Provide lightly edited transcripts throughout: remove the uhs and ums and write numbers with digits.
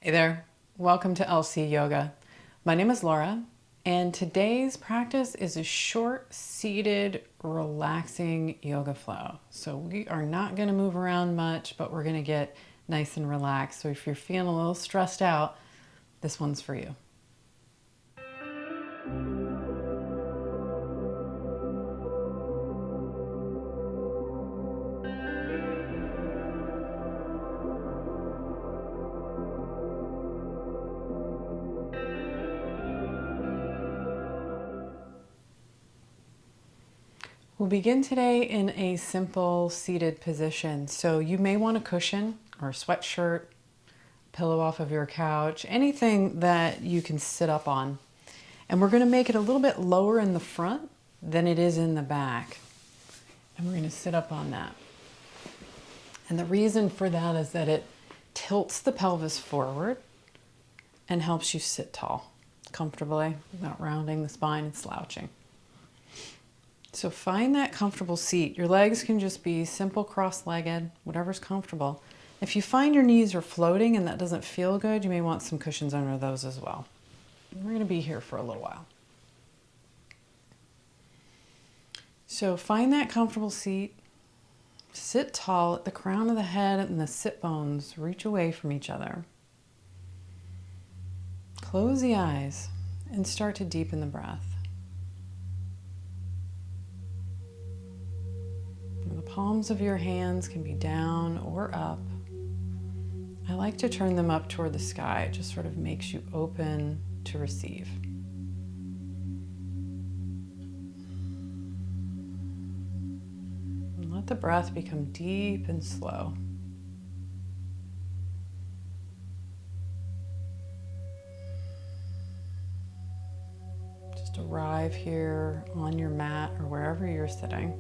Hey there, welcome to LC Yoga. My name is Laura, and today's practice is a short, seated, relaxing yoga flow. So we are not going to move around much, but we're going to get nice and relaxed. So if you're feeling a little stressed out, this one's for you. We'll begin today in a simple seated position. So you may want a cushion or a sweatshirt, pillow off of your couch, anything that you can sit up on. And we're going to make it a little bit lower in the front than it is in the back. And we're going to sit up on that. And the reason for that is that it tilts the pelvis forward and helps you sit tall, comfortably, without rounding the spine and slouching. So find that comfortable seat. Your legs can just be simple cross-legged, whatever's comfortable. If you find your knees are floating and that doesn't feel good, you may want some cushions under those as well. We're going to be here for a little while. So find that comfortable seat. Sit tall at the crown of the head and the sit bones reach away from each other. Close the eyes and start to deepen the breath. The palms of your hands can be down or up. I like to turn them up toward the sky. It just sort of makes you open to receive. And let the breath become deep and slow. Just arrive here on your mat or wherever you're sitting.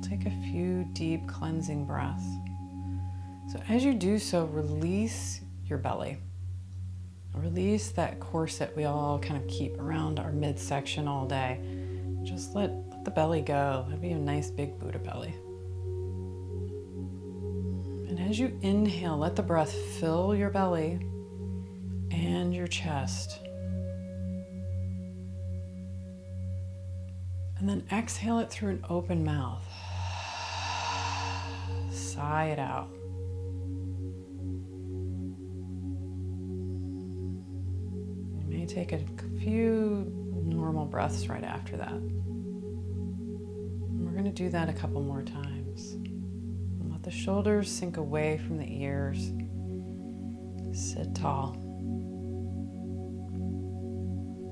Take a few deep cleansing breaths. So as you do so, release your belly. Release that corset we all kind of keep around our midsection all day. Just let the belly go. That'd be a nice big Buddha belly. And as you inhale, let the breath fill your belly and your chest. And then exhale it through an open mouth. Sigh it out. You may take a few normal breaths right after that. And we're going to do that a couple more times. And let the shoulders sink away from the ears. Sit tall.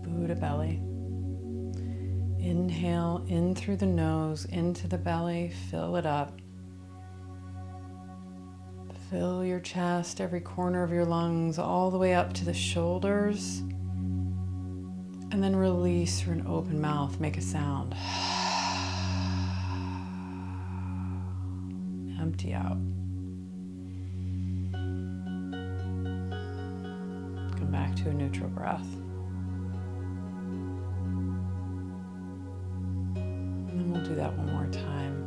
Buddha belly. Inhale in through the nose, into the belly, fill it up. Fill your chest, every corner of your lungs, all the way up to the shoulders. And then release through an open mouth. Make a sound. Empty out. Come back to a neutral breath. And then we'll do that one more time.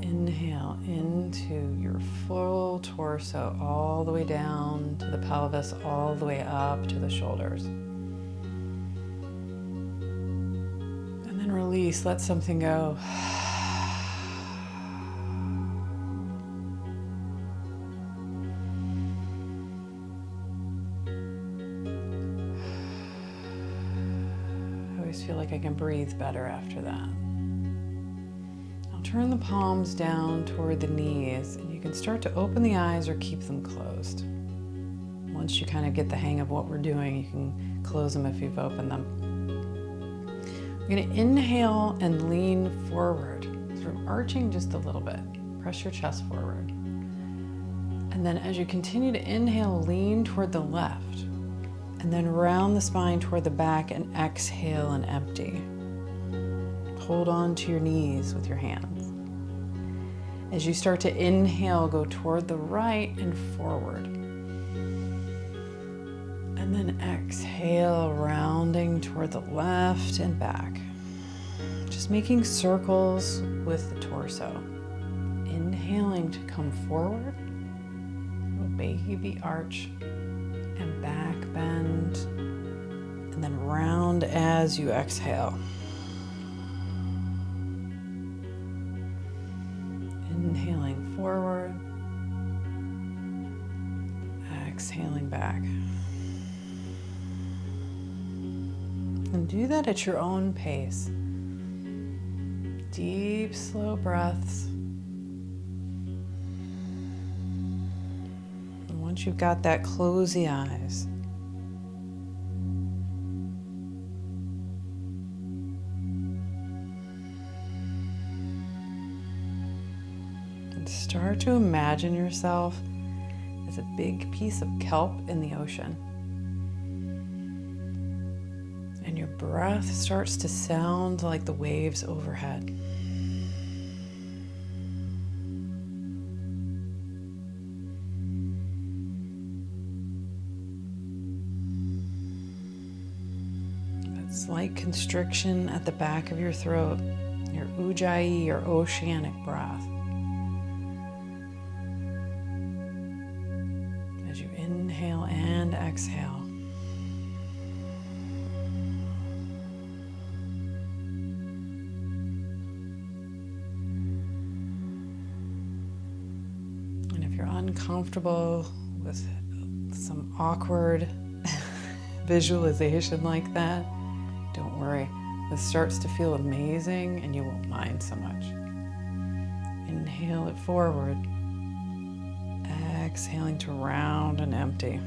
Inhale into your full torso, all the way down to the pelvis, all the way up to the shoulders. And then release, let something go. I always feel like I can breathe better after that. Turn the palms down toward the knees, and you can start to open the eyes or keep them closed. Once you kind of get the hang of what we're doing, you can close them if you've opened them. We're going to inhale and lean forward, sort of arching just a little bit. Press your chest forward. And then as you continue to inhale, lean toward the left, and then round the spine toward the back and exhale and empty. Hold on to your knees with your hands. As you start to inhale, go toward the right and forward. And And then exhale, rounding toward the left and back. Just making circles with the torso. Inhaling to come forward, little baby arch, and back bend, and then round as you exhale. Inhaling forward, exhaling back. And do that at your own pace. Deep, slow breaths. And once you've got that, close the eyes. And start to imagine yourself as a big piece of kelp in the ocean. And your breath starts to sound like the waves overhead. That slight constriction at the back of your throat, your ujjayi or oceanic breath. As you inhale and exhale. Uncomfortable with some awkward visualization like that, don't worry. This starts to feel amazing and you won't mind so much. Inhale it forward, exhaling to round and empty.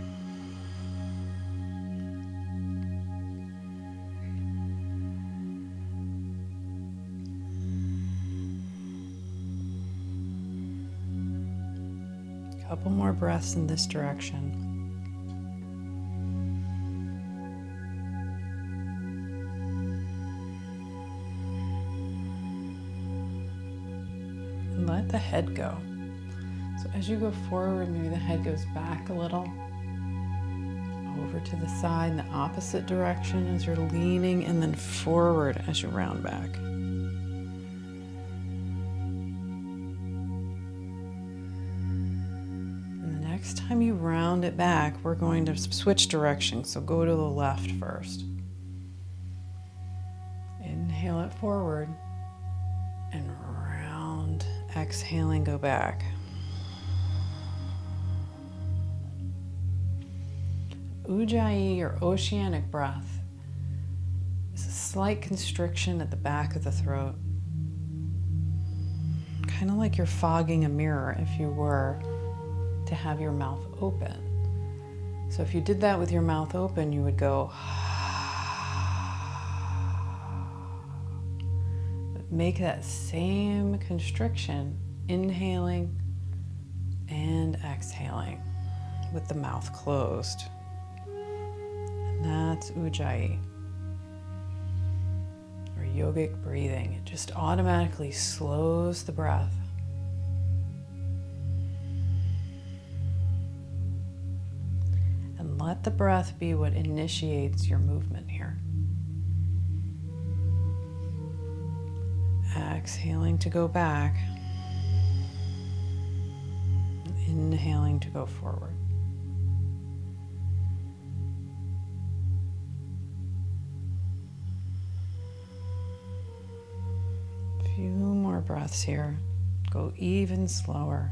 Couple more breaths in this direction. And let the head go. So as you go forward, maybe the head goes back a little, over to the side in the opposite direction as you're leaning, and then forward as you round back. Next time you round it back, we're going to switch directions. So go to the left first. Inhale it forward and round. Exhaling, go back. Ujjayi or oceanic breath is a slight constriction at the back of the throat. Kind of like you're fogging a mirror if you were to have your mouth open. So if you did that with your mouth open, you would go make that same constriction, inhaling and exhaling with the mouth closed. And that's Ujjayi or yogic breathing. It just automatically slows the breath. Let the breath be what initiates your movement here. Exhaling to go back. Inhaling to go forward. A few more breaths here. Go even slower.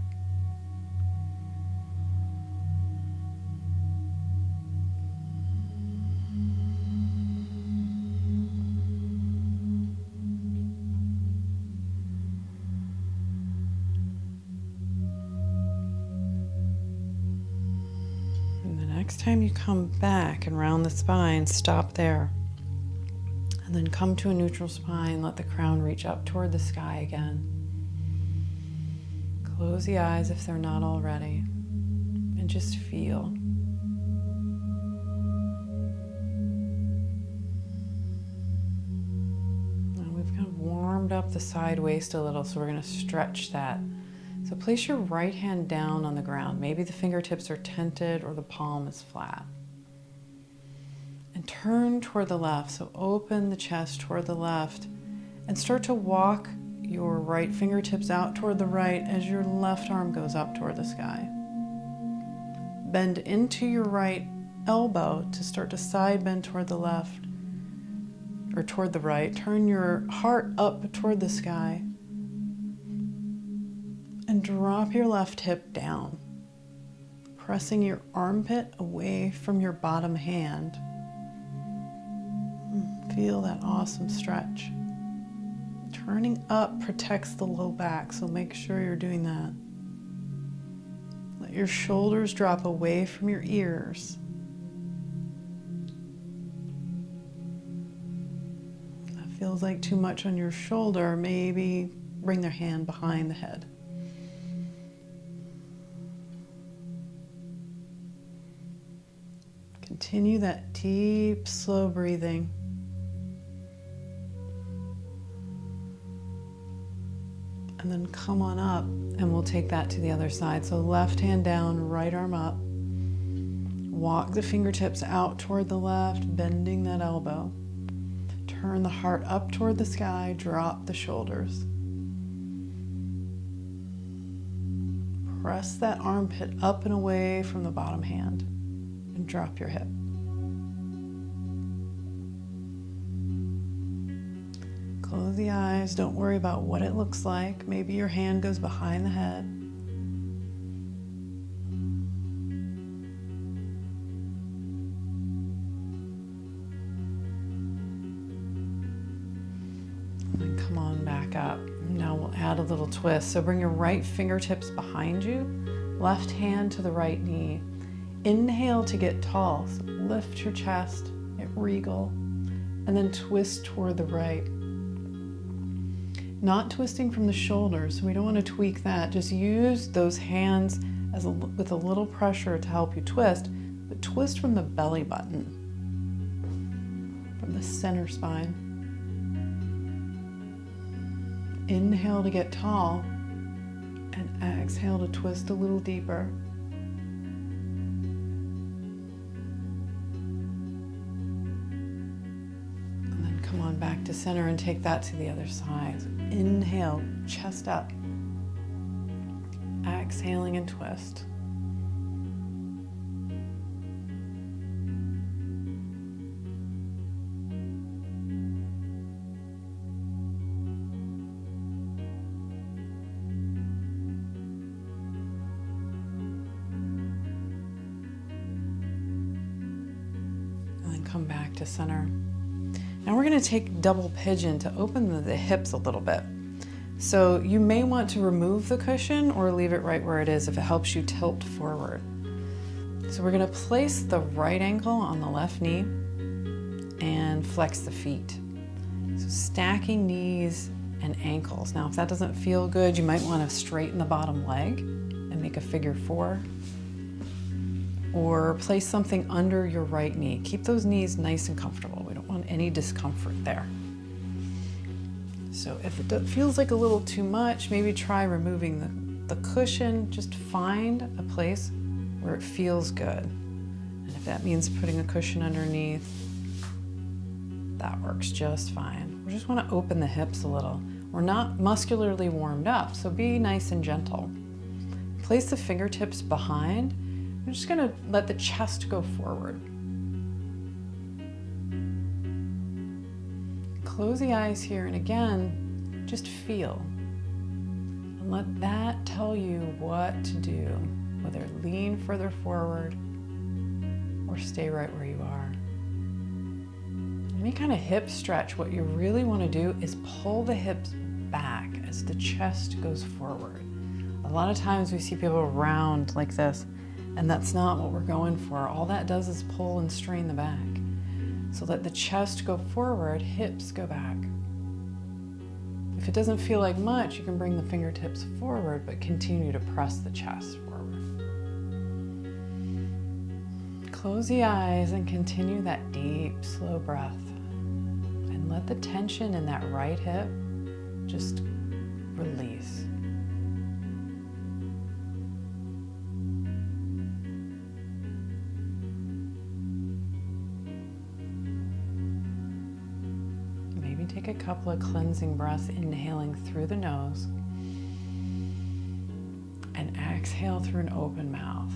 Next time you come back and round the spine, stop there. And then come to a neutral spine, let the crown reach up toward the sky again. Close the eyes if they're not already, and just feel. And we've kind of warmed up the side waist a little, so we're going to stretch that. So place your right hand down on the ground. Maybe the fingertips are tented or the palm is flat. and turn toward the left. So open the chest toward the left and start to walk your right fingertips out toward the right as your left arm goes up toward the sky. Bend into your right elbow to start to side bend toward the left or toward the right. Turn your heart up toward the sky and drop your left hip down, pressing your armpit away from your bottom hand. Feel that awesome stretch. Turning up protects the low back, so make sure you're doing that. Let your shoulders drop away from your ears. That feels like too much on your shoulder. Maybe bring their hand behind the head. Continue that deep, slow breathing. And then come on up and we'll take that to the other side. So left hand down, right arm up. Walk the fingertips out toward the left, bending that elbow. Turn the heart up toward the sky, drop the shoulders. Press that armpit up and away from the bottom hand and drop your hip. Close the eyes. Don't worry about what it looks like. Maybe your hand goes behind the head. And then come on back up. Now we'll add a little twist. So bring your right fingertips behind you, left hand to the right knee. Inhale to get tall. So lift your chest, get regal, and then twist toward the right. Not twisting from the shoulders, we don't want to tweak that. Just use those hands with a little pressure to help you twist, but twist from the belly button, from the center spine. Inhale to get tall, and exhale to twist a little deeper. Come on back to center and take that to the other side. So inhale, chest up. Exhaling and twist. And then come back to center. Now we're going to take double pigeon to open the hips a little bit. So you may want to remove the cushion or leave it right where it is if it helps you tilt forward. So we're going to place the right ankle on the left knee and flex the feet. So stacking knees and ankles. Now if that doesn't feel good, you might want to straighten the bottom leg and make a figure 4. Or place something under your right knee. Keep those knees nice and comfortable. We don't want any discomfort there. So if it feels like a little too much, maybe try removing the cushion. Just find a place where it feels good. And if that means putting a cushion underneath, that works just fine. We just want to open the hips a little. We're not muscularly warmed up, so be nice and gentle. Place the fingertips behind. I'm just going to let the chest go forward. Close the eyes here, and again, just feel. And let that tell you what to do, whether lean further forward or stay right where you are. Any kind of hip stretch, what you really want to do is pull the hips back as the chest goes forward. A lot of times we see people round like this, and that's not what we're going for. All that does is pull and strain the back. So let the chest go forward, hips go back. If it doesn't feel like much, you can bring the fingertips forward, but continue to press the chest forward. Close the eyes and continue that deep, slow breath. And let the tension in that right hip just release. Take a couple of cleansing breaths, inhaling through the nose and exhale through an open mouth.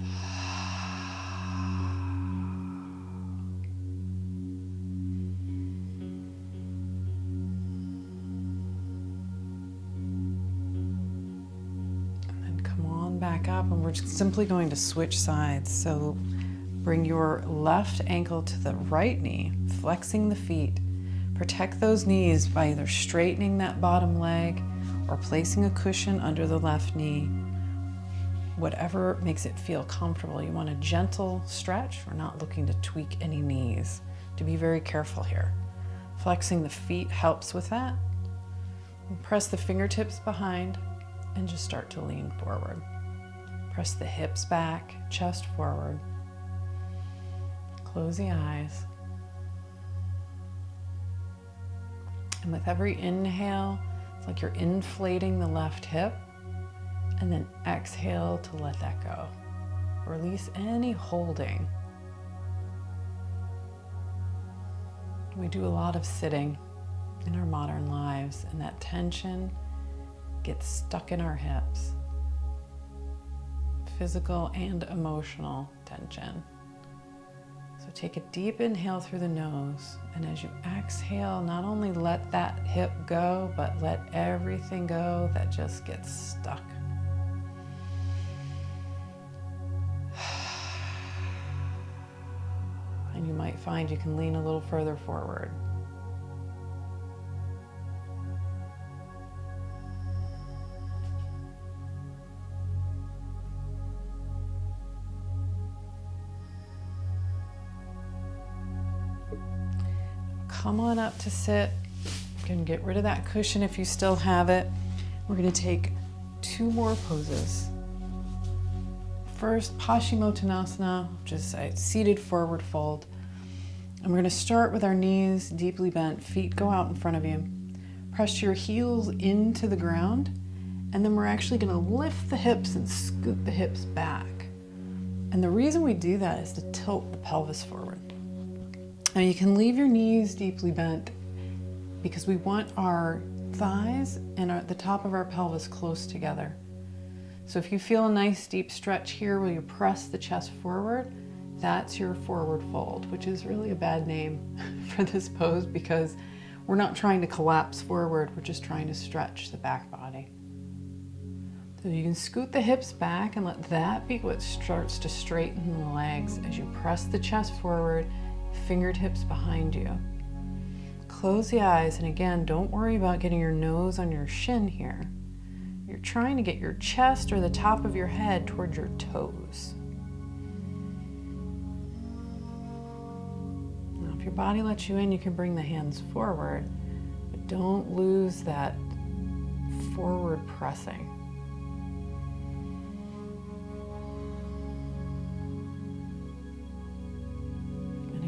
And then come on back up, and we're just simply going to switch sides. So bring your left ankle to the right knee, flexing the feet. Protect those knees by either straightening that bottom leg or placing a cushion under the left knee. Whatever makes it feel comfortable. You want a gentle stretch. We're not looking to tweak any knees. To be very careful here. Flexing the feet helps with that. And press the fingertips behind and just start to lean forward. Press the hips back, chest forward. Close the eyes. And with every inhale, it's like you're inflating the left hip, and then exhale to let that go. Release any holding. We do a lot of sitting in our modern lives, and that tension gets stuck in our hips. Physical and emotional tension. So take a deep inhale through the nose, and as you exhale, not only let that hip go, but let everything go that just gets stuck. And you might find you can lean a little further forward. Come on up to sit. You can get rid of that cushion if you still have it. We're going to take 2 more poses. First, Paschimottanasana, which is a seated forward fold. And we're going to start with our knees deeply bent, feet go out in front of you. Press your heels into the ground, and then we're actually going to lift the hips and scoot the hips back. And the reason we do that is to tilt the pelvis forward. Now you can leave your knees deeply bent because we want our thighs and the top of our pelvis close together. So if you feel a nice deep stretch here where you press the chest forward, that's your forward fold, which is really a bad name for this pose because we're not trying to collapse forward, we're just trying to stretch the back body. So you can scoot the hips back and let that be what starts to straighten the legs as you press the chest forward, fingertips behind you. Close the eyes, and again, don't worry about getting your nose on your shin here. You're trying to get your chest or the top of your head towards your toes. Now, if your body lets you in, you can bring the hands forward, but don't lose that forward pressing.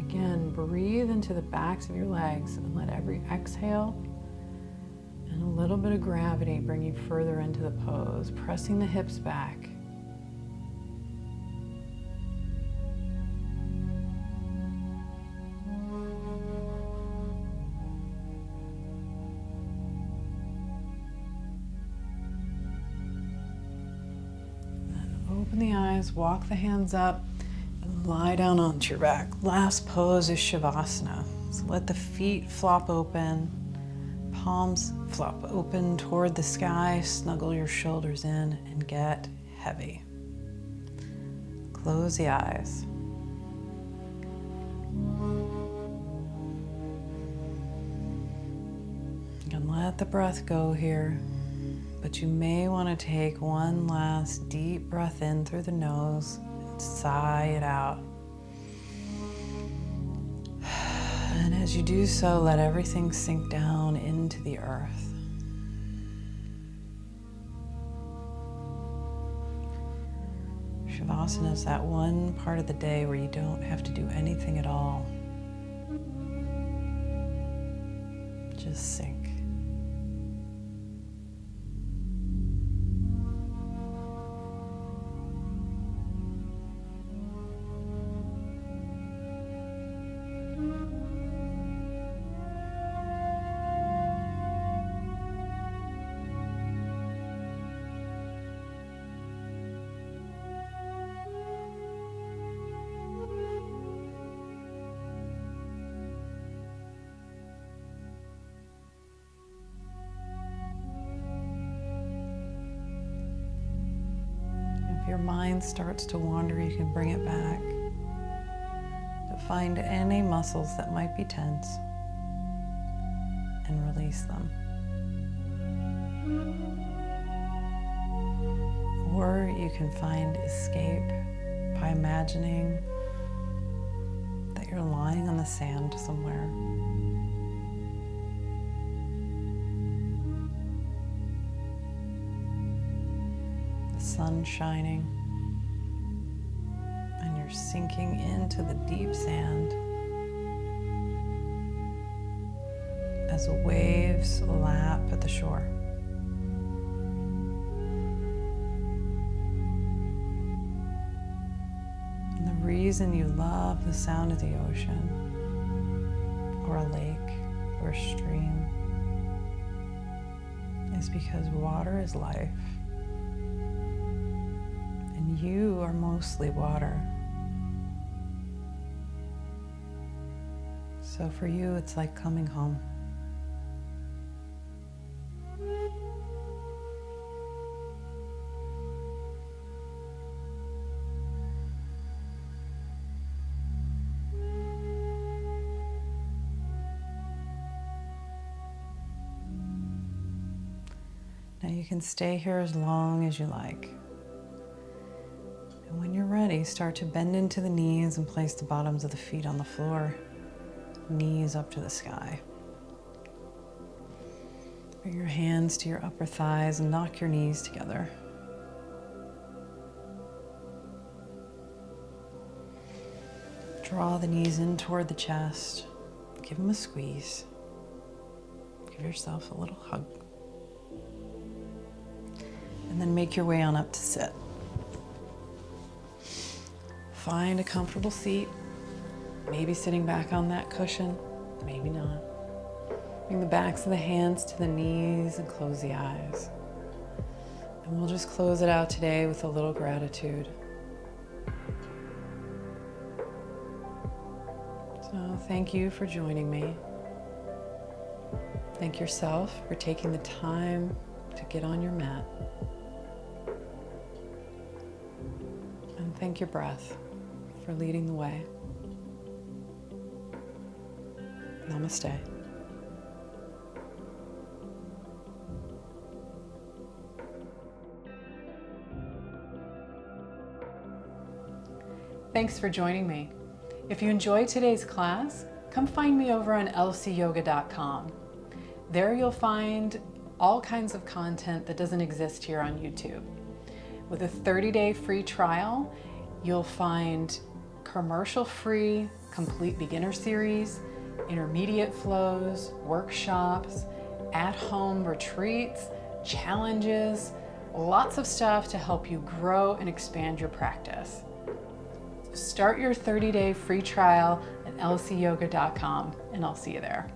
Again, breathe into the backs of your legs and let every exhale and a little bit of gravity bring you further into the pose, pressing the hips back. Then open the eyes, walk the hands up. Lie down onto your back. Last pose is Shavasana. So let the feet flop open, palms flop open toward the sky, snuggle your shoulders in and get heavy. Close the eyes. You can let the breath go here, but you may want to take one last deep breath in through the nose. Sigh it out. And as you do so, let everything sink down into the earth. Shavasana is that one part of the day where you don't have to do anything at all. Just sink. mind starts to wander, you can bring it back to find any muscles that might be tense and release them. Or you can find escape by imagining that you're lying on the sand somewhere. The sun shining, and you're sinking into the deep sand as the waves lap at the shore. The reason you love the sound of the ocean, or a lake, or a stream, is because water is life, and you are mostly water. So for you, it's like coming home. Now you can stay here as long as you like. And when you're ready, start to bend into the knees and place the bottoms of the feet on the floor, knees up to the sky. Bring your hands to your upper thighs and knock your knees together. Draw the knees in toward the chest. Give them a squeeze. Give yourself a little hug. And then make your way on up to sit. Find a comfortable seat, maybe sitting back on that cushion, maybe not. Bring the backs of the hands to the knees and close the eyes. And we'll just close it out today with a little gratitude. So thank you for joining me. Thank yourself for taking the time to get on your mat. And thank your breath for leading the way. Namaste. Thanks for joining me. If you enjoyed today's class, come find me over on lcyoga.com. There you'll find all kinds of content that doesn't exist here on YouTube. With a 30-day free trial, you'll find commercial-free complete beginner series, intermediate flows, workshops, at-home retreats, challenges, lots of stuff to help you grow and expand your practice. Start your 30-day free trial at lcyoga.com, and I'll see you there.